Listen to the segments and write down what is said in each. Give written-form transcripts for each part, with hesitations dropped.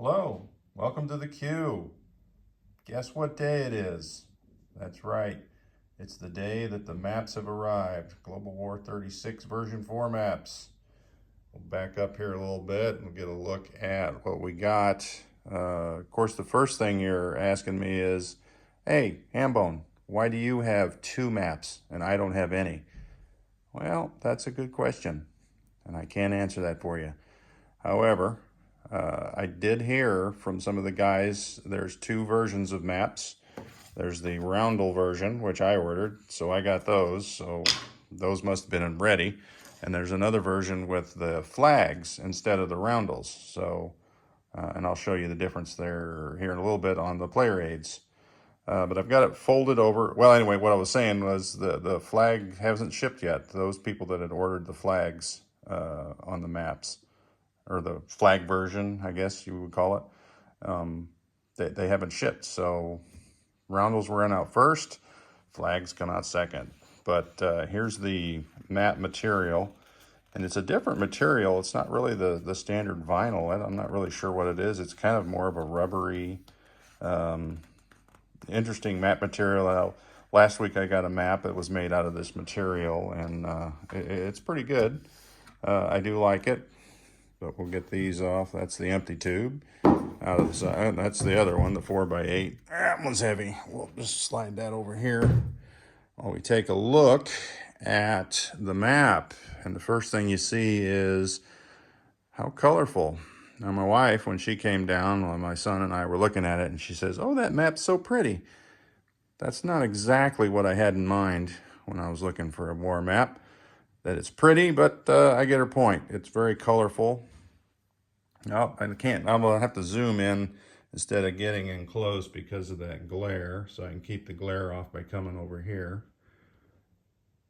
Hello, welcome to the Q. Guess what day it is? That's right, it's the day that the maps have arrived. Global War 36 version 4 maps. We'll back up here a little bit and get a look at what we got. Of course, the first thing you're asking me is, hey, Hambone, why do you have two maps and I don't have any? Well, that's a good question, and I can't answer that for you. However, I did hear from some of the guys there's two versions of maps. There's the roundel version, which I ordered, so I got those. So those must have been ready. And there's another version with the flags instead of the roundels. So, and I'll show you the difference there here in a little bit on the player aids. But I've got it folded over. Well, anyway, what I was saying was the flag hasn't shipped yet. Those people that had ordered the flags on the maps, or the flag version, I guess you would call it, they haven't shipped. So roundels were out first, flags come out second. But here's the matte material, and it's a different material. It's not really the standard vinyl. I'm not really sure what it is. It's kind of more of a rubbery, interesting matte material. Last week I got a map that was made out of this material, and it's pretty good. I do like it. But we'll get these off. That's the empty tube out of the side. That's the other one, the 4x8. That one's heavy. We'll just slide that over here while we take a look at the map. And the first thing you see is how colorful. Now, my wife, when she came down, when my son and I were looking at it, and she says, "Oh, that map's so pretty." That's not exactly what I had in mind when I was looking for a war map. That it's pretty, but I get her point. It's very colorful. No, I can't. I'm going to have to zoom in instead of getting in close because of that glare. So I can keep the glare off by coming over here.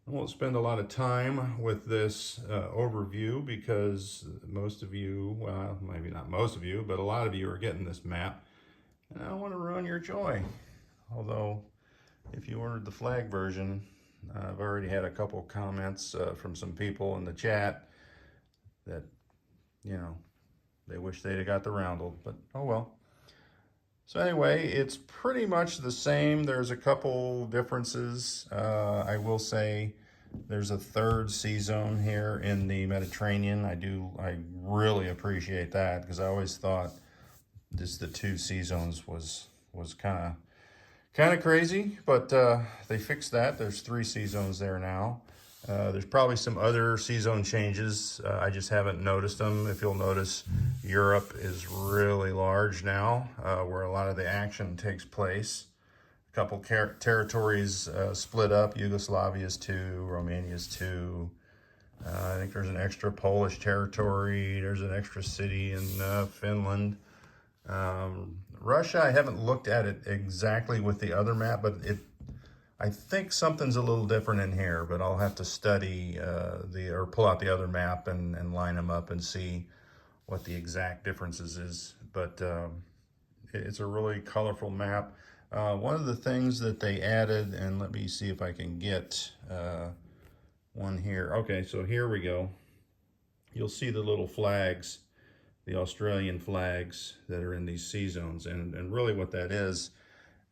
I won't spend a lot of time with this overview because most of you, well, maybe not most of you, but a lot of you are getting this map. And I don't want to ruin your joy. Although, if you ordered the flag version, I've already had a couple comments from some people in the chat that, you know, they wish they'd have got the roundel, but oh well. So anyway, it's pretty much the same. There's a couple differences. I will say there's a third sea zone here in the Mediterranean. I really appreciate that because I always thought just the two sea zones was kind of crazy, but they fixed that. There's three sea zones there now. There's probably some other sea zone changes. I just haven't noticed them. If you'll notice, Europe is really large now, where a lot of the action takes place. A couple territories split up. Yugoslavia's two, Romania's two. I think there's an extra Polish territory. There's an extra city in Finland. Russia, I haven't looked at it exactly with the other map, but I think something's a little different in here, but I'll have to study or pull out the other map and line them up and see what the exact differences is. But it's a really colorful map. One of the things that they added, and let me see if I can get one here. Okay, so here we go. You'll see the little flags, the Australian flags that are in these sea zones, and really what that is,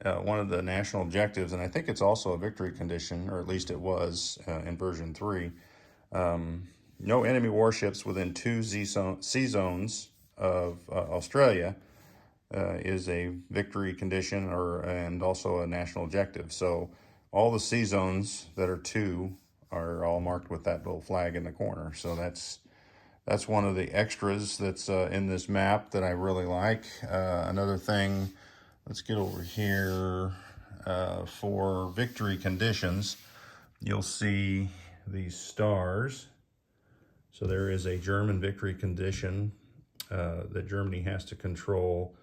one of the national objectives, and I think it's also a victory condition, or at least it was in version 3. No enemy warships within two sea zones of Australia is a victory condition, and also a national objective. So all the sea zones that are two are all marked with that little flag in the corner. So that's one of the extras that's in this map that I really like. Another thing, let's get over here. For victory conditions, you'll see these stars. So there is a German victory condition that Germany has to control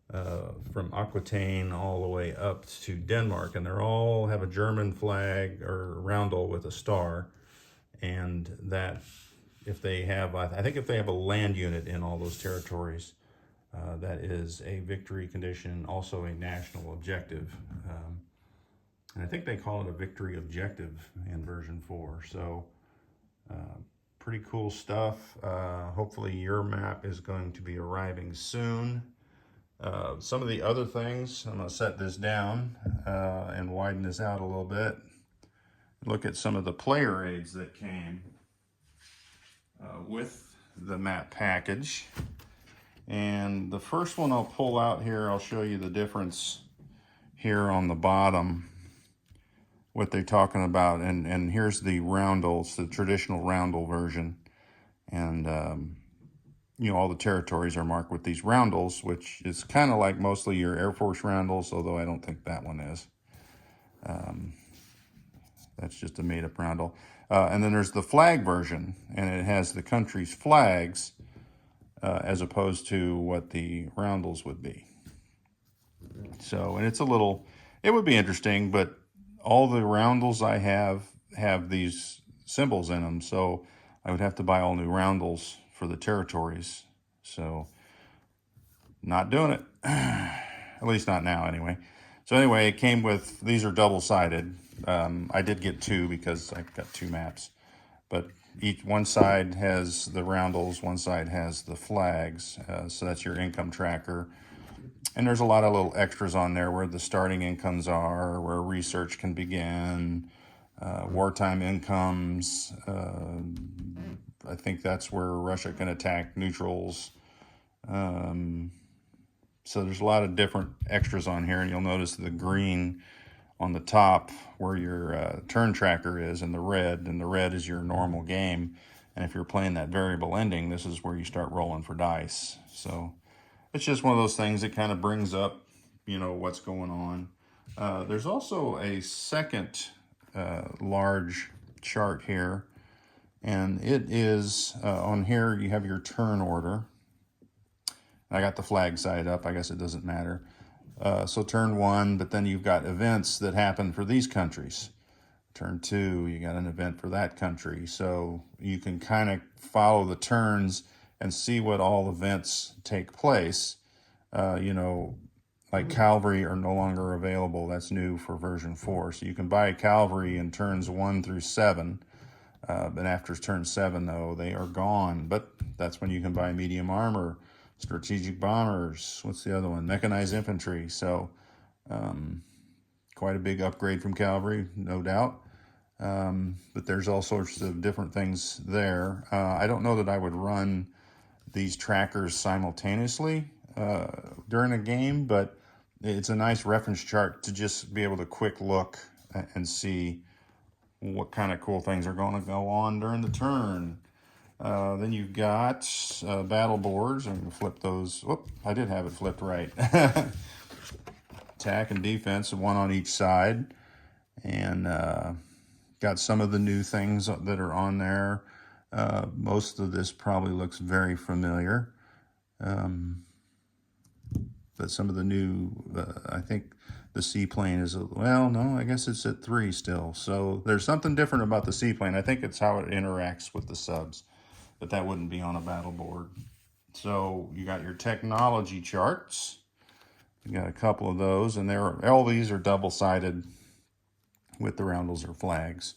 from Aquitaine all the way up to Denmark. And they all have a German flag or roundel with a star. And that, if they have, I think if they have a land unit in all those territories, that is a victory condition, also a national objective. And I think they call it a victory objective in version 4. So pretty cool stuff. Hopefully your map is going to be arriving soon. Some of the other things, I'm going to set this down and widen this out a little bit. Look at some of the player aids that came with the map package. And the first one I'll pull out here, I'll show you the difference here on the bottom, what they're talking about. And here's the roundels, the traditional roundel version. And you know, all the territories are marked with these roundels, which is kind of like mostly your Air Force roundels, although I don't think that one is. That's just a made-up roundel. And then there's the flag version, and it has the country's flags as opposed to what the roundels would be. So, and it's a little, it would be interesting, but all the roundels I have these symbols in them, so I would have to buy all new roundels for the territories. So, not doing it. At least not now, anyway. So anyway, it came with, these are double-sided. I did get two because I got two maps. But one side has the roundels, one side has the flags. So that's your income tracker. And there's a lot of little extras on there where the starting incomes are, where research can begin, wartime incomes. I think that's where Russia can attack neutrals. So there's a lot of different extras on here, and you'll notice the green on the top where your turn tracker is, and the red is your normal game. And if you're playing that variable ending, this is where you start rolling for dice. So it's just one of those things that kind of brings up, you know, what's going on. There's also a second large chart here, and it is on here you have your turn order. I got the flag side up. I guess it doesn't matter. So turn 1, but then you've got events that happen for these countries. Turn 2, you got an event for that country. So you can kind of follow the turns and see what all events take place. You know, like cavalry are no longer available. That's new for version 4. So you can buy cavalry in turns 1 through 7. But after turn 7, though, they are gone. But that's when you can buy medium armor, strategic bombers. What's the other one? Mechanized infantry. So quite a big upgrade from cavalry, no doubt. But there's all sorts of different things there. I don't know that I would run these trackers simultaneously during a game, but it's a nice reference chart to just be able to quick look and see what kind of cool things are going to go on during the turn. Then you've got battle boards. I'm going to flip those. Whoop, I did have it flipped right. Attack and defense, one on each side. And got some of the new things that are on there. Most of this probably looks very familiar. But some of the new, I think the seaplane is, well, no, I guess it's at 3 still. So there's something different about the seaplane. I think it's how it interacts with the subs. But that wouldn't be on a battle board. So you got your technology charts. You got a couple of those, and all these are double-sided with the roundels or flags.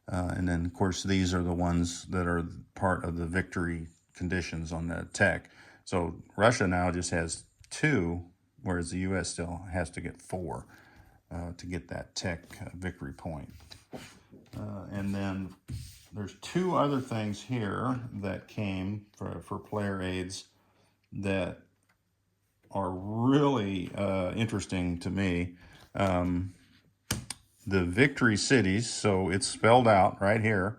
And then, of course, these are the ones that are part of the victory conditions on the tech. So Russia now just has 2, whereas the U.S. still has to get 4 to get that tech victory point. And then there's 2 other things here that came for player aids that are really interesting to me. The victory cities, so it's spelled out right here.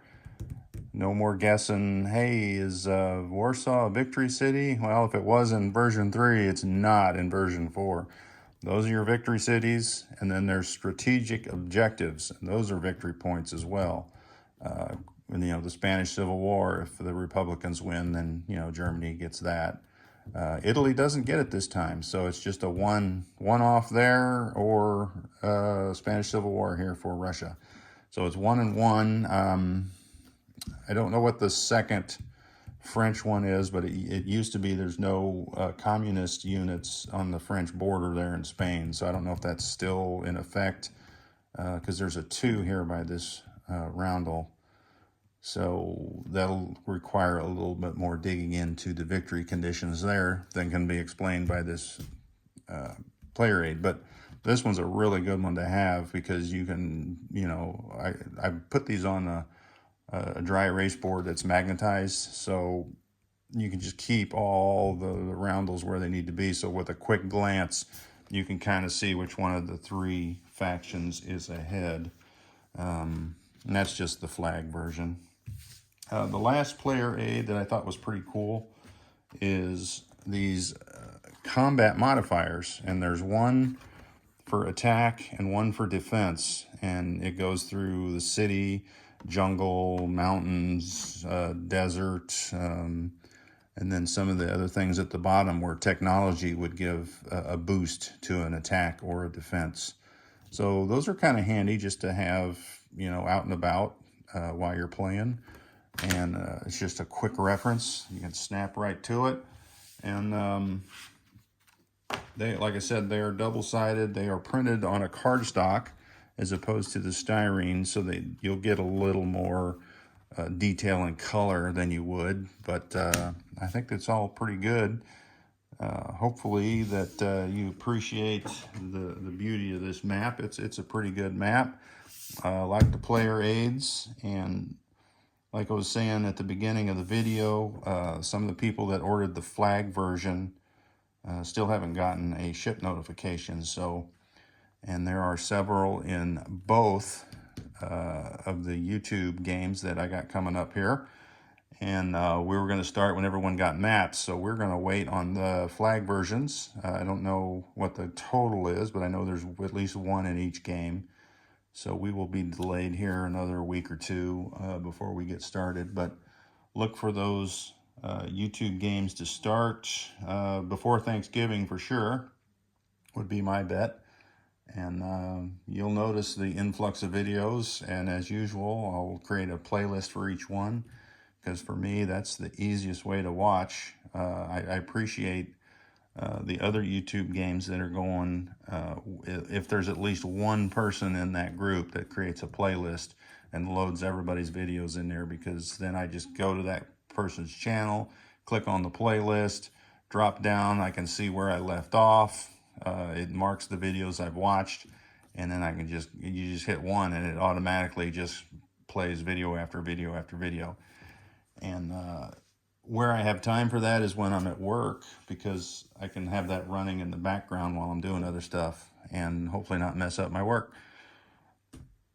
No more guessing, hey, is Warsaw a victory city? Well, if it was in version 3, it's not in version 4. Those are your victory cities, and then there's strategic objectives, and those are victory points as well. You know, the Spanish Civil War, if the Republicans win, then, you know, Germany gets that. Italy doesn't get it this time, so it's just a one-off there, or Spanish Civil War here for Russia. So it's 1 and 1. I don't know what the second French one is, but it used to be there's no communist units on the French border there in Spain. So I don't know if that's still in effect, because there's a 2 here by this roundel. So that'll require a little bit more digging into the victory conditions there than can be explained by this player aid, but this one's a really good one to have because you can, I put these on a dry erase board that's magnetized, so you can just keep all the roundels where they need to be. So with a quick glance, you can kind of see which one of the three factions is ahead. And that's just the flag version. The last player aid that I thought was pretty cool is these combat modifiers. And there's one for attack and one for defense. And it goes through the city, jungle, mountains, desert, and then some of the other things at the bottom where technology would give a boost to an attack or a defense. So those are kind of handy just to have, out and about while you're playing. And it's just a quick reference. You can snap right to it. And they, like I said, they are double-sided. They are printed on a cardstock as opposed to the styrene, so you'll get a little more detail and color than you would, but I think that's all pretty good. Hopefully that you appreciate the beauty of this map. It's a pretty good map. I like the player aids, and like I was saying at the beginning of the video, some of the people that ordered the flag version still haven't gotten a ship notification. And there are several in both of the YouTube games that I got coming up here. And we were going to start when everyone got maps, so we're going to wait on the flag versions. I don't know what the total is, but I know there's at least one in each game. So we will be delayed here another week or two before we get started. But look for those YouTube games to start before Thanksgiving for sure, would be my bet. And you'll notice the influx of videos, and as usual, I'll create a playlist for each one, because for me, that's the easiest way to watch. I appreciate the other YouTube games that are going, if there's at least one person in that group that creates a playlist and loads everybody's videos in there, because then I just go to that person's channel, click on the playlist, drop down, I can see where I left off. It marks the videos I've watched, and then you just hit one and it automatically just plays video after video after video. And where I have time for that is when I'm at work, because I can have that running in the background while I'm doing other stuff and hopefully not mess up my work.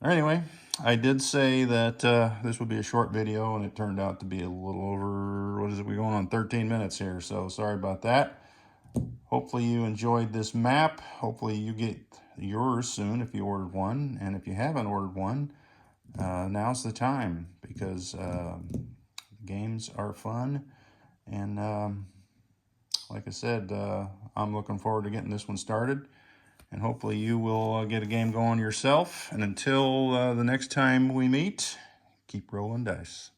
Anyway, I did say that this would be a short video, and it turned out to be a little over, we're going on 13 minutes here, so sorry about that. Hopefully you enjoyed this map. Hopefully you get yours soon if you ordered one. And if you haven't ordered one, now's the time, because games are fun. And like I said, I'm looking forward to getting this one started. And hopefully you will get a game going yourself. And until the next time we meet, keep rolling dice.